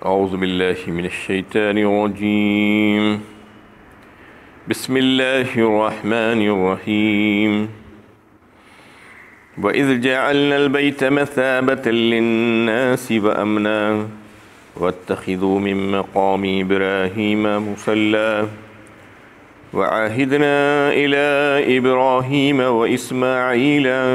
اعوذ باللہ من الشیطان الرجیم بسم اللہ الرحمن الرحیم وَإِذْ جَعَلْنَا الْبَيْتَ مَثَابَةً لِلنَّاسِ وَأَمْنًا وَاتَّخِذُوا مِن مَّقَامِ إِبْرَاهِيمَ مُصَلًّى وَعَهِدْنَا إِلَىٰ إِبْرَاهِيمَ وَإِسْمَاعِيلَ أَن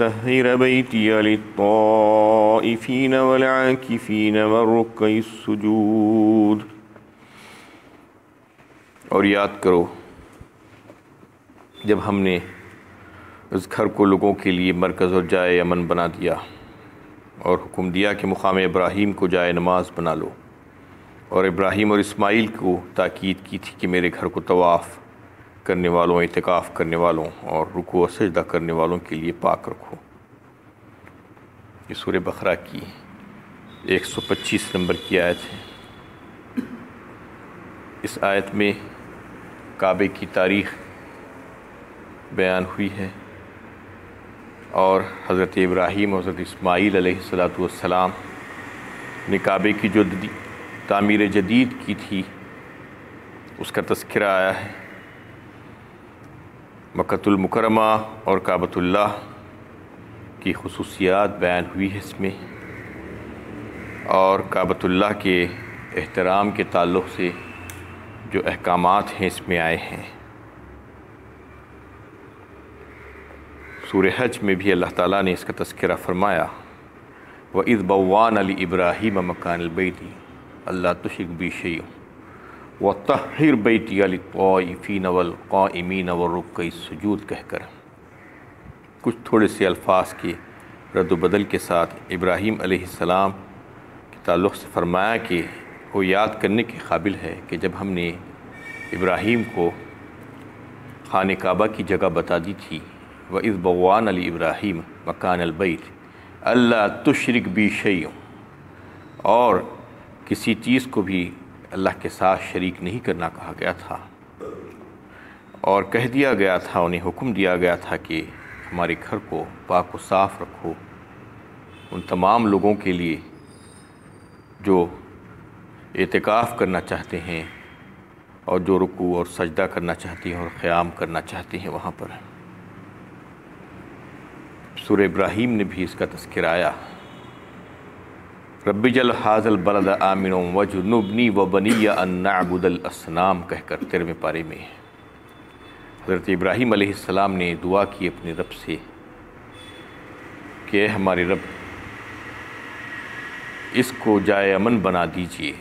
طَهِّرَ بَيْتِيَ لِلطَّائِفِينَ وَالْعَاكِفِينَ وَالرُّكَّعِ السُّجُودِ۔ اور یاد کرو جب ہم نے اس گھر کو لوگوں کے لیے مرکز اور جائے امن بنا دیا اور حکم دیا کہ مقام ابراہیم کو جائے نماز بنا لو، اور ابراہیم اور اسماعیل کو تاکید کی تھی کہ میرے گھر کو طواف کرنے والوں، اعتکاف کرنے والوں اور رکوع و سجدہ کرنے والوں کے لیے پاک رکھو۔ یہ سورہ بقرہ کی 125 نمبر کی آیت ہے۔ اس آیت میں کعبے کی تاریخ بیان ہوئی ہے اور حضرت ابراہیم اور حضرت اسماعیل علیہ السلام نے کعبے کی جو تعمیر جدید کی تھی اس کا تذکرہ آیا ہے۔ مکۃ المکرمہ اور کعبۃ اللہ کی خصوصیات بیان ہوئی ہے اس میں، اور کعبۃ اللہ کے احترام کے تعلق سے جو احکامات ہیں اس میں آئے ہیں۔ سورہ حج میں بھی اللہ تعالیٰ نے اس کا تذکرہ فرمایا، وَإِذْ بَوَّأْنَا لِإِبْرَاهِيمَ مَكَانَ الْبَيْتِ أَلَّا تُشْرِكْ بِي شَيْئًا وَطَهِّرْ بَيْتِيَ لِلطَّائِفِينَ وَالْقَائِمِينَ وَالرُّكَّعِ السُّجُودِ کہہ کر کچھ تھوڑے سے الفاظ کے رد و بدل کے ساتھ ابراہیم علیہ السلام کے تعلق سے فرمایا کہ وہ یاد کرنے کے قابل ہے کہ جب ہم نے ابراہیم کو خانہ کعبہ کی جگہ بتا دی تھی، وَإِذْ بَوَّأْنَا لِإِبْرَاهِيمَ مَكَانَ الْبَيْتِ أَلَّا تُشْرِكْ بِي شَيْئًا، اور کسی چیز کو بھی اللہ کے ساتھ شریک نہیں کرنا کہا گیا تھا، اور کہہ دیا گیا تھا، انہیں حکم دیا گیا تھا کہ ہمارے گھر کو پاک و صاف رکھو ان تمام لوگوں کے لیے جو اعتکاف کرنا چاہتے ہیں اور جو رکوع اور سجدہ کرنا چاہتے ہیں اور قیام کرنا چاہتے ہیں وہاں پر۔ سورہ ابراہیم نے بھی اس کا تذکرہ آیا، رب اجعل ھذا البلد آمنا واجنبنی وبنی ان نعبد الاصنام کہہ کر 13ویں پارے میں حضرت ابراہیم علیہ السلام نے دعا کی اپنے رب سے کہ اے ہمارے رب، اس کو جائے امن بنا دیجئے،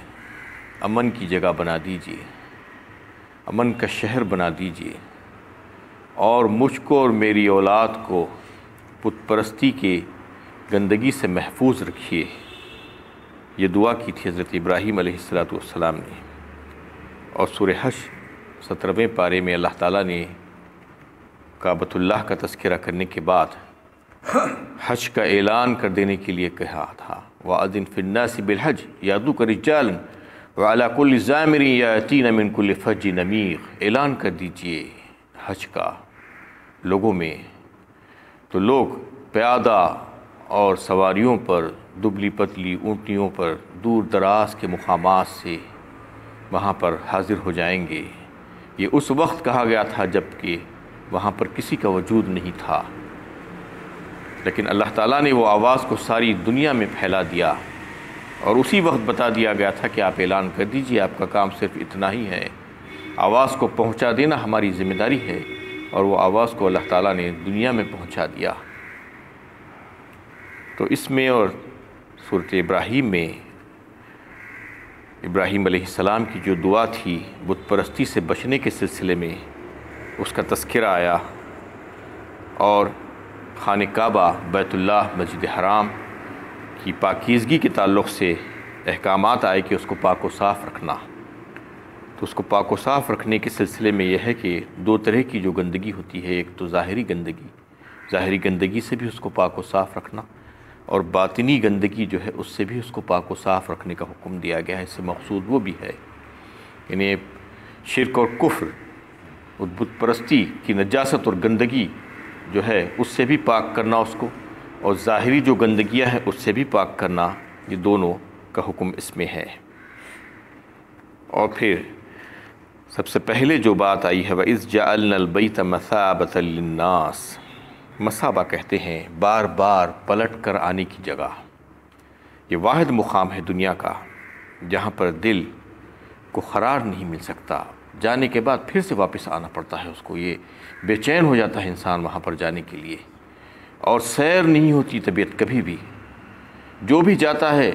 امن کی جگہ بنا دیجئے، امن کا شہر بنا دیجئے، اور مجھ کو اور میری اولاد کو بت پرستی کے گندگی سے محفوظ رکھیے۔ یہ دعا کی تھی حضرت ابراہیم علیہ السلام نے۔ اور سورہ حج 17ویں پارے میں اللہ تعالیٰ نے کعبۃ اللہ کا تذکرہ کرنے کے بعد حج کا اعلان کر دینے کے لیے کہا تھا، وَأَذِّن فِي النَّاسِ بِالْحَجِّ يَأْتُوكَ رِجَالًا وَعَلَىٰ كُلِّ ضَامِرٍ يَأْتِينَ مِن كُلِّ فَجٍّ عَمِيقٍ، اعلان کر دیجئے حج کا لوگوں میں، تو لوگ پیادہ اور سواریوں پر، دبلی پتلی اونٹنیوں پر دور دراز کے مقامات سے وہاں پر حاضر ہو جائیں گے۔ یہ اس وقت کہا گیا تھا جب کہ وہاں پر کسی کا وجود نہیں تھا، لیکن اللہ تعالیٰ نے وہ آواز کو ساری دنیا میں پھیلا دیا، اور اسی وقت بتا دیا گیا تھا کہ آپ اعلان کر دیجئے، آپ کا کام صرف اتنا ہی ہے، آواز کو پہنچا دینا ہماری ذمہ داری ہے، اور وہ آواز کو اللہ تعالیٰ نے دنیا میں پہنچا دیا۔ تو اس میں اور سورۃ ابراہیم میں ابراہیم علیہ السلام کی جو دعا تھی بت پرستی سے بچنے کے سلسلے میں، اس کا تذکرہ آیا، اور خانہ کعبہ، بیت اللہ، مسجد حرام کی پاکیزگی کے تعلق سے احکامات آئے کہ اس کو پاک و صاف رکھنا۔ تو اس کو پاک و صاف رکھنے کے سلسلے میں یہ ہے کہ دو طرح کی جو گندگی ہوتی ہے، ایک تو ظاہری گندگی سے بھی اس کو پاک و صاف رکھنا، اور باطنی گندگی جو ہے اس سے بھی اس کو پاک و صاف رکھنے کا حکم دیا گیا ہے۔ اس سے مقصود وہ بھی ہے، یعنی شرک اور کفر اور بت پرستی کی نجاست اور گندگی جو ہے اس سے بھی پاک کرنا اس کو، اور ظاہری جو گندگیاں ہیں اس سے بھی پاک کرنا، یہ دونوں کا حکم اس میں ہے۔ اور پھر سب سے پہلے جو بات آئی ہے وَإِذْ جَعَلْنَا الْبَيْتَ مَثَابَةً لِلنَّاسِ، مثابہ کہتے ہیں بار بار پلٹ کر آنے کی جگہ۔ یہ واحد مقام ہے دنیا کا جہاں پر دل کو قرار نہیں مل سکتا، جانے کے بعد پھر سے واپس آنا پڑتا ہے اس کو، یہ بے چین ہو جاتا ہے انسان وہاں پر جانے کے لیے، اور سیر نہیں ہوتی طبیعت کبھی بھی۔ جو بھی جاتا ہے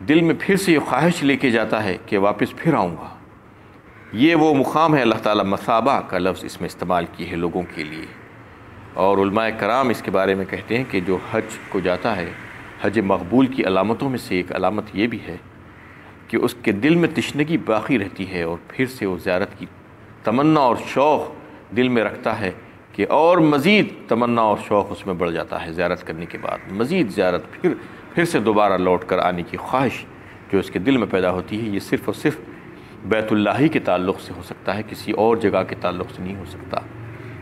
دل میں پھر سے یہ خواہش لے کے جاتا ہے کہ واپس پھر آؤں گا۔ یہ وہ مقام ہے، اللہ تعالیٰ مثابہ کا لفظ اس میں استعمال کی ہے لوگوں کے لیے۔ اور علماء کرام اس کے بارے میں کہتے ہیں کہ جو حج کو جاتا ہے، حج مقبول کی علامتوں میں سے ایک علامت یہ بھی ہے کہ اس کے دل میں تشنگی باقی رہتی ہے، اور پھر سے وہ زیارت کی تمنا اور شوق دل میں رکھتا ہے کہ اور مزید تمنا اور شوق اس میں بڑھ جاتا ہے، زیارت کرنے کے بعد مزید زیارت، پھر سے دوبارہ لوٹ کر آنے کی خواہش جو اس کے دل میں پیدا ہوتی ہے۔ یہ صرف اور صرف بیت اللہ ہی کے تعلق سے ہو سکتا ہے، کسی اور جگہ کے تعلق سے نہیں ہو سکتا،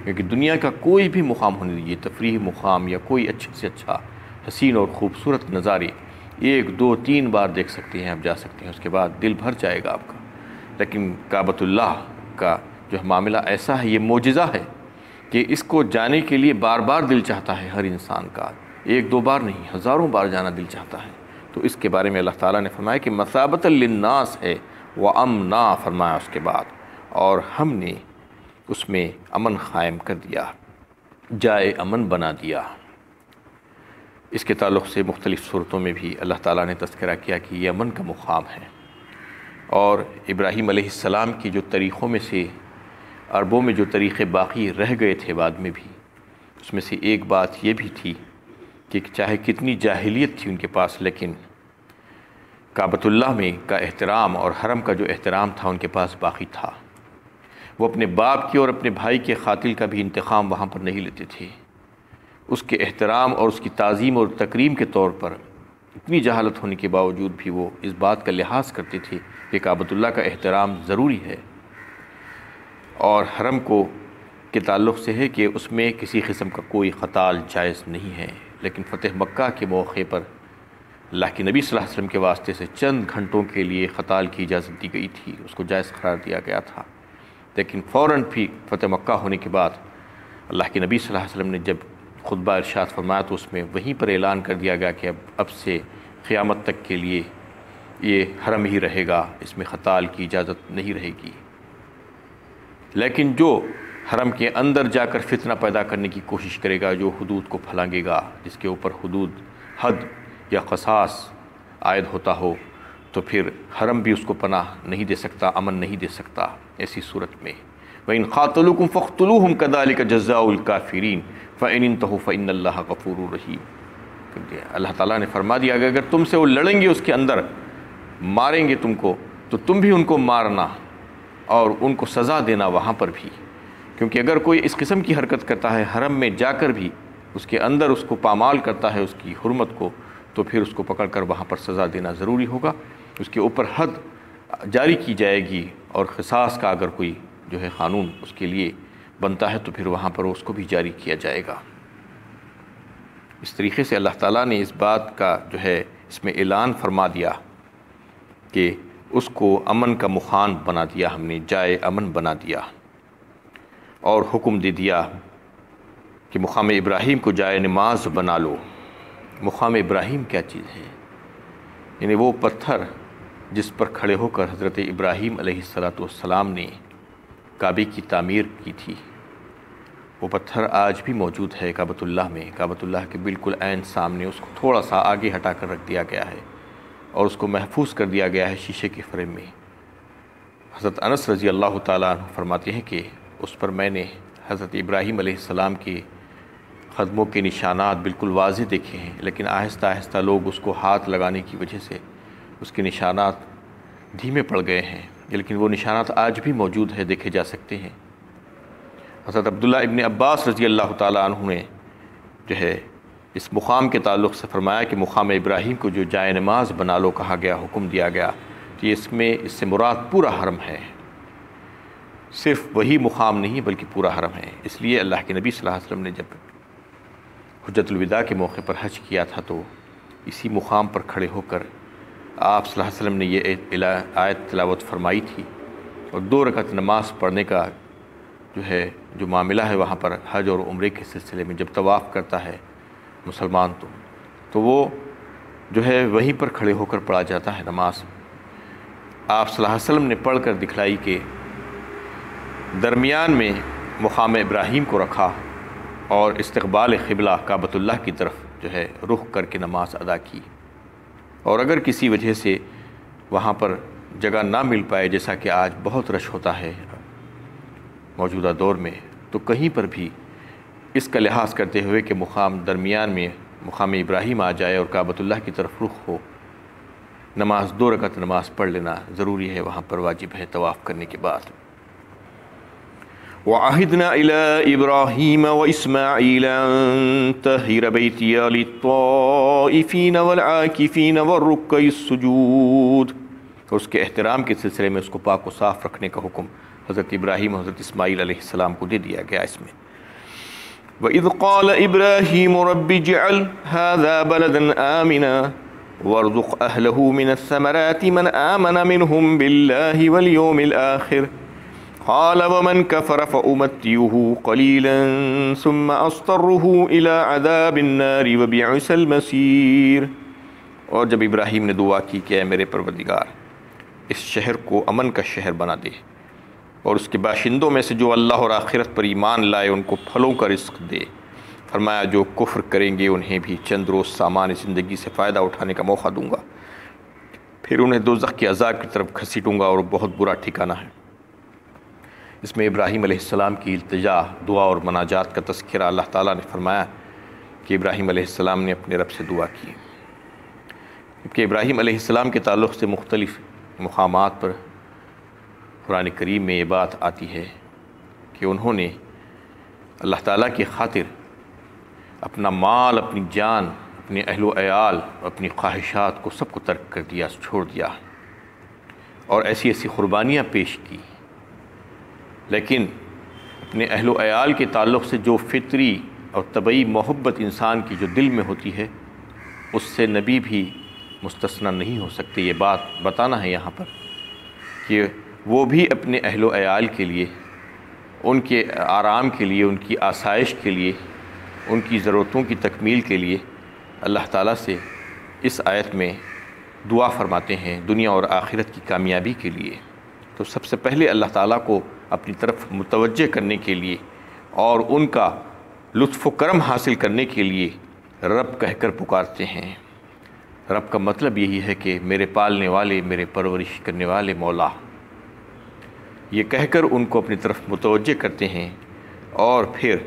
کیونکہ دنیا کا کوئی بھی مقام ہونے دیجیے، تفریحی مقام یا کوئی اچھے سے اچھا حسین اور خوبصورت نظارے 1 2 3 بار دیکھ سکتے ہیں، آپ جا سکتے ہیں، اس کے بعد دل بھر جائے گا آپ کا۔ لیکن کعبۃ اللہ کا جو معاملہ ایسا ہے، یہ معجزہ ہے کہ اس کو جانے کے لیے بار بار دل چاہتا ہے ہر انسان کا، 1 2 بار نہیں، ہزاروں بار جانا دل چاہتا ہے۔ تو اس کے بارے میں اللہ تعالیٰ نے فرمایا کہ مثابۃ للناس ہے، وَأَمْنًا فرمایا اس کے بعد، اور ہم نے اس میں امن قائم کر دیا، جائے امن بنا دیا۔ اس کے تعلق سے مختلف صورتوں میں بھی اللہ تعالیٰ نے تذکرہ کیا کہ یہ امن کا مقام ہے۔ اور ابراہیم علیہ السلام کی جو طریقوں میں سے عربوں میں جو طریقے باقی رہ گئے تھے بعد میں بھی، اس میں سے ایک بات یہ بھی تھی کہ چاہے کتنی جاہلیت تھی ان کے پاس، لیکن کعبۃ اللہ میں کا احترام اور حرم کا جو احترام تھا ان کے پاس باقی تھا۔ وہ اپنے باپ کے اور اپنے بھائی کے قاتل کا بھی انتقام وہاں پر نہیں لیتے تھے۔ اس کے احترام اور اس کی تعظیم اور تکریم کے طور پر اتنی جہالت ہونے کے باوجود بھی وہ اس بات کا لحاظ کرتے تھے کہ کعبۃ اللہ کا احترام ضروری ہے، اور حرم کے تعلق سے ہے کہ اس میں کسی قسم کا کوئی قتال جائز نہیں ہے۔ لیکن فتح مکہ کے موقع پر اللہ کے نبی صلی اللہ علیہ وسلم کے واسطے سے چند گھنٹوں کے لیے قتال کی اجازت دی گئی تھی، اس کو جائز قرار دیا گیا تھا۔ لیکن فوراً بھی فتح مکہ ہونے کے بعد اللہ کے نبی صلی اللہ علیہ وسلم نے جب خطبہ ارشاد فرمایا تو اس میں وہیں پر اعلان کر دیا گیا کہ اب سے قیامت تک کے لیے یہ حرم ہی رہے گا، اس میں قتال کی اجازت نہیں رہے گی۔ لیکن جو حرم کے اندر جا کر فتنہ پیدا کرنے کی کوشش کرے گا، جو حدود کو پھلانگے گا، جس کے اوپر حدود، حد یا قصاص عائد ہوتا ہو، تو پھر حرم بھی اس کو پناہ نہیں دے سکتا، امن نہیں دے سکتا۔ ایسی صورت میں وَإِنْ قَاتَلُوكُمْ فَاقْتُلُوهُمْ كَذَلِكَ جَزَاءُ الْكَافِرِينَ فَإِنِ انْتَهُوا فَإِنَّ اللَّهَ غَفُورٌ رَحِيمٌ۔ اللہ تعالیٰ نے فرما دیا کہ اگر تم سے وہ لڑیں گے، اس کے اندر ماریں گے تم کو، تو تم بھی ان کو مارنا اور ان کو سزا دینا وہاں پر بھی، کیونکہ اگر کوئی اس قسم کی حرکت کرتا ہے حرم میں جا کر بھی، اس کے اندر اس کو پامال کرتا ہے اس کی حرمت کو، تو پھر اس کو پکڑ کر وہاں پر سزا دینا ضروری ہوگا، اس کے اوپر حد جاری کی جائے گی، اور قصاص کا اگر کوئی جو ہے قانون اس کے لیے بنتا ہے تو پھر وہاں پر اس کو بھی جاری کیا جائے گا۔ اس طریقے سے اللہ تعالیٰ نے اس بات کا جو ہے اس میں اعلان فرما دیا کہ اس کو امن کا مقام بنا دیا، ہم نے جائے امن بنا دیا، اور حکم دے دیا کہ مقام ابراہیم کو جائے نماز بنا لو۔ مقام ابراہیم کیا چیز ہے؟ یعنی وہ پتھر جس پر کھڑے ہو کر حضرت ابراہیم علیہ السلام نے کعبے کی تعمیر کی تھی، وہ پتھر آج بھی موجود ہے کعبۃ اللہ میں، کعبۃ اللہ کے بالکل عین سامنے، اس کو تھوڑا سا آگے ہٹا کر رکھ دیا گیا ہے، اور اس کو محفوظ کر دیا گیا ہے شیشے کے فریم میں۔ حضرت انس رضی اللہ تعالیٰ عنہ فرماتے ہیں کہ اس پر میں نے حضرت ابراہیم علیہ السلام کے قدموں کے نشانات بالکل واضح دیکھے ہیں، لیکن آہستہ آہستہ لوگ اس کو ہاتھ لگانے کی وجہ سے اس کے نشانات دھیمے پڑ گئے ہیں، لیکن وہ نشانات آج بھی موجود ہیں، دیکھے جا سکتے ہیں۔ حضرت عبداللہ ابن عباس رضی اللہ تعالیٰ عنہ نے جو ہے اس مقام کے تعلق سے فرمایا کہ مقام ابراہیم کو جو جائے نماز بنا لو کہا گیا، حکم دیا گیا، کہ اس سے مراد پورا حرم ہے، صرف وہی مقام نہیں بلکہ پورا حرم ہے۔ اس لیے اللہ کے نبی صلی اللہ علیہ وسلم نے جب حجۃ الوداع کے موقع پر حج کیا تھا تو اسی مقام پر کھڑے ہو کر آپ صلی اللہ علیہ وسلم نے یہ آیت تلاوت فرمائی تھی، اور 2 رکعت نماز پڑھنے کا جو معاملہ ہے وہاں پر حج اور عمرے کے سلسلے میں جب طواف کرتا ہے مسلمان تو وہ وہیں پر کھڑے ہو کر پڑھا جاتا ہے نماز۔ آپ صلی اللہ علیہ وسلم نے پڑھ کر دکھلائی کہ درمیان میں مقام ابراہیم کو رکھا اور استقبال قبلہ کعبۃ اللہ کی طرف رخ کر کے نماز ادا کی، اور اگر کسی وجہ سے وہاں پر جگہ نہ مل پائے، جیسا کہ آج بہت رش ہوتا ہے موجودہ دور میں، تو کہیں پر بھی اس کا لحاظ کرتے ہوئے کہ مقام درمیان میں مقام ابراہیم آ جائے اور کعبۃ اللہ کی طرف رخ ہو، 2 رکعت نماز پڑھ لینا ضروری ہے، وہاں پر واجب ہے طواف کرنے کے بعد۔ وَعَهِدْنَا إِلَىٰ إِبْرَاهِيمَ وَإِسْمَاعِيلَ أَن طَهِّرَ بَيْتِيَ لِلطَّائِفِينَ وَالْعَاكِفِينَ وَالرُّكَّعِ السُّجُودِ، اور اس کے احترام کے سلسلے میں اس کو پاک و صاف رکھنے کا حکم حضرت ابراہیم اور حضرت اسماعیل علیہ السلام کو دے دیا گیا اس میں۔ وَإِذْ قَالَ إِبْرَاهِيمُ رَبِّ اجْعَلْ هَٰذَا بَلَدًا آمِنًا وَارْزُقْ أَهْلَهُ مِنَ الثَّمَرَاتِ مَنْ آمَنَ مِنْهُمْ بِاللَّهِ وَالْيَوْمِ الْآخِرِ قَالَ وَمَنْ كَفَرَ فَأُمَتِّعُهُ قَلِيلًا ثُمَّ أَضْطَرُّهُ إِلَىٰ عَذَابِ النَّارِ وَبِئْسَ الْمَصِيرُ۔ اور جب ابراہیم نے دعا کی کہ اے میرے پروردگار، اس شہر کو امن کا شہر بنا دے، اور اس کے باشندوں میں سے جو اللہ اور آخرت پر ایمان لائے ان کو پھلوں کا رزق دے، فرمایا جو کفر کریں گے انہیں بھی چند روز سامان زندگی سے فائدہ اٹھانے کا موقع دوں گا، پھر انہیں دوزخ کے عذاب کی طرف گھسیٹوں گا، اور بہت برا ٹھکانہ ہے۔ اس میں ابراہیم علیہ السلام کی التجا، دعا اور مناجات کا تذکرہ اللہ تعالیٰ نے فرمایا کہ ابراہیم علیہ السلام نے اپنے رب سے دعا کی، کیونکہ ابراہیم علیہ السلام کے تعلق سے مختلف مقامات پر قرآن کریم میں یہ بات آتی ہے کہ انہوں نے اللہ تعالیٰ کی خاطر اپنا مال، اپنی جان، اپنے اہل و عیال، اپنی خواہشات کو سب کو ترک کر دیا، چھوڑ دیا، اور ایسی ایسی قربانیاں پیش کی، لیکن اپنے اہل و عیال کے تعلق سے جو فطری اور طبعی محبت انسان کی جو دل میں ہوتی ہے، اس سے نبی بھی مستثنی نہیں ہو سکتے۔ یہ بات بتانا ہے یہاں پر کہ وہ بھی اپنے اہل و عیال کے لیے، ان کے آرام کے لیے، ان کی آسائش کے لیے، ان کی ضرورتوں کی تکمیل کے لیے اللہ تعالیٰ سے اس آیت میں دعا فرماتے ہیں، دنیا اور آخرت کی کامیابی کے لیے۔ تو سب سے پہلے اللہ تعالیٰ کو اپنی طرف متوجہ کرنے کے لیے اور ان کا لطف و کرم حاصل کرنے کے لیے رب کہہ کر پکارتے ہیں۔ رب کا مطلب یہی ہے کہ میرے پالنے والے، میرے پرورش کرنے والے مولا، یہ کہہ کر ان کو اپنی طرف متوجہ کرتے ہیں، اور پھر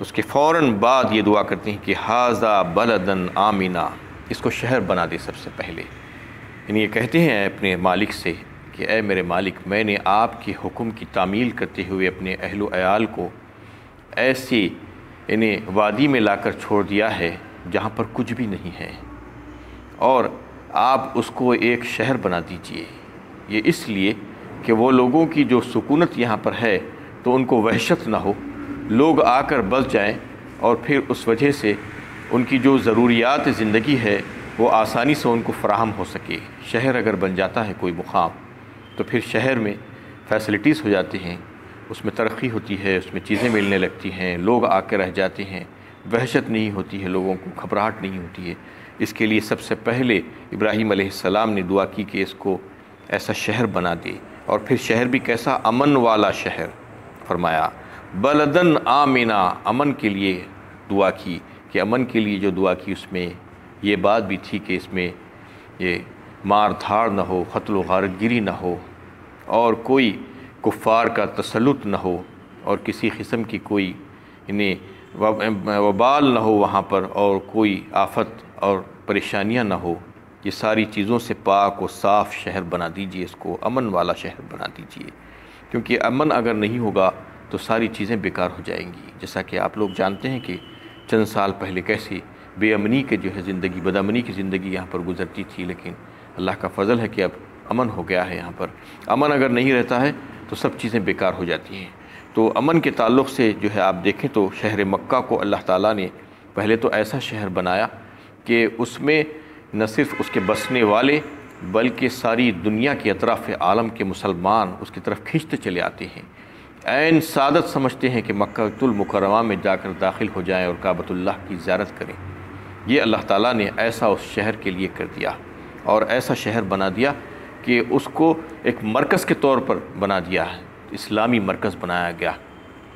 اس کے فوراً بعد یہ دعا کرتے ہیں کہ ھذا بلدن آمنا، اس کو شہر بنا دے سب سے پہلے۔ یعنی یہ کہتے ہیں اپنے مالک سے کہ اے میرے مالک، میں نے آپ کے حکم کی تعمیل کرتے ہوئے اپنے اہل و عیال کو ایسی وادی میں لا کر چھوڑ دیا ہے جہاں پر کچھ بھی نہیں ہے، اور آپ اس کو ایک شہر بنا دیجئے۔ یہ اس لیے کہ وہ لوگوں کی جو سکونت یہاں پر ہے تو ان کو وحشت نہ ہو، لوگ آ کر بس جائیں، اور پھر اس وجہ سے ان کی جو ضروریات زندگی ہے وہ آسانی سے ان کو فراہم ہو سکے۔ شہر اگر بن جاتا ہے کوئی مقام تو پھر شہر میں فیسلٹیز ہو جاتی ہیں، اس میں ترقی ہوتی ہے، اس میں چیزیں ملنے لگتی ہیں، لوگ آ کے رہ جاتے ہیں، وحشت نہیں ہوتی ہے، لوگوں کو گھبراہٹ نہیں ہوتی ہے۔ اس کے لیے سب سے پہلے ابراہیم علیہ السلام نے دعا کی کہ اس کو ایسا شہر بنا دے، اور پھر شہر بھی کیسا؟ امن والا شہر، فرمایا بلدن آمنا، امن کے لیے دعا کی، کہ امن کے لیے جو دعا کی اس میں یہ بات بھی تھی کہ اس میں یہ مار دھاڑ نہ ہو، قتل و غارت گیری نہ ہو، اور کوئی کفار کا تسلط نہ ہو، اور کسی قسم کی کوئی وبال نہ ہو وہاں پر، اور کوئی آفت اور پریشانیاں نہ ہو۔ یہ ساری چیزوں سے پاک و صاف شہر بنا دیجئے، اس کو امن والا شہر بنا دیجئے، کیونکہ امن اگر نہیں ہوگا تو ساری چیزیں بیکار ہو جائیں گی۔ جیسا کہ آپ لوگ جانتے ہیں کہ چند سال پہلے کیسی بے امنی کے زندگی، بد امنی کی زندگی یہاں پر گزرتی تھی، لیکن اللہ کا فضل ہے کہ اب امن ہو گیا ہے یہاں پر۔ امن اگر نہیں رہتا ہے تو سب چیزیں بیکار ہو جاتی ہیں۔ تو امن کے تعلق سے آپ دیکھیں تو شہر مکہ کو اللہ تعالیٰ نے پہلے تو ایسا شہر بنایا کہ اس میں نہ صرف اس کے بسنے والے بلکہ ساری دنیا کے اطراف عالم کے مسلمان اس کی طرف کھنچتے چلے آتے ہیں، عین سعادت سمجھتے ہیں کہ مکہ المکرمہ میں جا کر داخل ہو جائیں اور کعبۃ اللہ کی زیارت کریں۔ یہ اللہ تعالیٰ نے ایسا اس شہر کے لیے کر دیا اور ایسا شہر بنا دیا کہ اس کو ایک مرکز کے طور پر بنا دیا ہے، اسلامی مرکز بنایا گیا،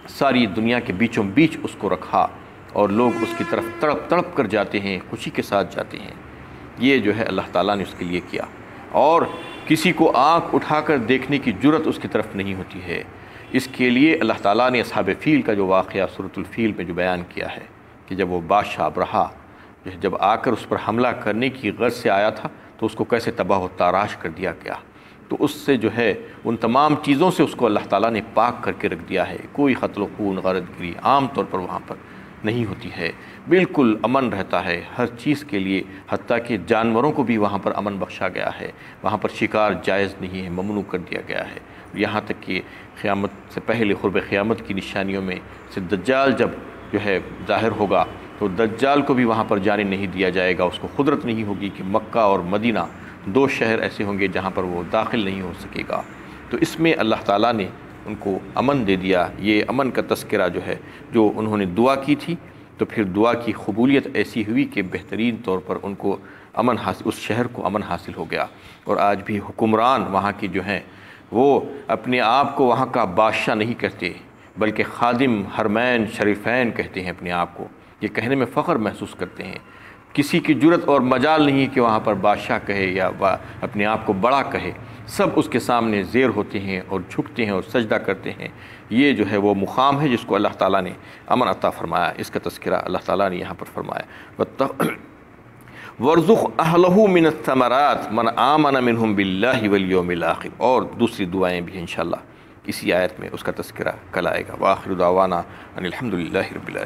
ساری دنیا کے بیچوں بیچ اس کو رکھا اور لوگ اس کی طرف تڑپ تڑپ کر جاتے ہیں، خوشی کے ساتھ جاتے ہیں۔ یہ جو ہے اللہ تعالیٰ نے اس کے لیے کیا، اور کسی کو آنکھ اٹھا کر دیکھنے کی جرت اس کی طرف نہیں ہوتی ہے۔ اس کے لیے اللہ تعالیٰ نے اصحاب فیل کا جو واقعہ سورۃ الفیل میں جو بیان کیا ہے کہ جب وہ بادشاہ ابرہہ جب آ کر اس پر حملہ کرنے کی غرض سے آیا تھا تو اس کو کیسے تباہ و تاراش کر دیا گیا، تو اس سے جو ہے ان تمام چیزوں سے اس کو اللہ تعالیٰ نے پاک کر کے رکھ دیا ہے۔ کوئی قتل و خون غارت گری عام طور پر وہاں پر نہیں ہوتی ہے، بالکل امن رہتا ہے ہر چیز کے لیے، حتیٰ کہ جانوروں کو بھی وہاں پر امن بخشا گیا ہے، وہاں پر شکار جائز نہیں ہے، ممنوع کر دیا گیا ہے۔ یہاں تک کہ قیامت سے پہلے قرب قیامت کی نشانیوں میں سے دجال جب جو ہے ظاہر ہوگا تو دجال کو بھی وہاں پر جانے نہیں دیا جائے گا، اس کو قدرت نہیں ہوگی کہ مکہ اور مدینہ دو شہر ایسے ہوں گے جہاں پر وہ داخل نہیں ہو سکے گا۔ تو اس میں اللہ تعالیٰ نے ان کو امن دے دیا۔ یہ امن کا تذکرہ جو ہے جو انہوں نے دعا کی تھی، تو پھر دعا کی قبولیت ایسی ہوئی کہ بہترین طور پر ان کو امن حاصل، اس شہر کو امن حاصل ہو گیا۔ اور آج بھی حکمران وہاں کی جو ہیں وہ اپنے آپ کو وہاں کا بادشاہ نہیں کہتے، بلکہ خادم حرمین شریفین کہتے ہیں اپنے آپ کو، یہ کہنے میں فخر محسوس کرتے ہیں۔ کسی کی جرت اور مجال نہیں کہ وہاں پر بادشاہ کہے یا اپنے آپ کو بڑا کہے، سب اس کے سامنے زیر ہوتے ہیں اور جھکتے ہیں اور سجدہ کرتے ہیں۔ یہ جو ہے وہ مقام ہے جس کو اللہ تعالیٰ نے امن عطا فرمایا، اس کا تذکرہ اللہ تعالیٰ نے یہاں پر فرمایا۔ وَارْزُقْ أَهْلَهُ مِنَ الثَّمَرَاتِ مَنْ آمَنَ مِنْهُمْ بِاللَّهِ وَالْيَوْمِ الْآخِرِ، اور دوسری دعائیں بھی انشاءاللہ اسی آیت میں اس کا تذکرہ کل آئے گا۔ وآخر دعوانا ان الحمد للہ رب العالمین۔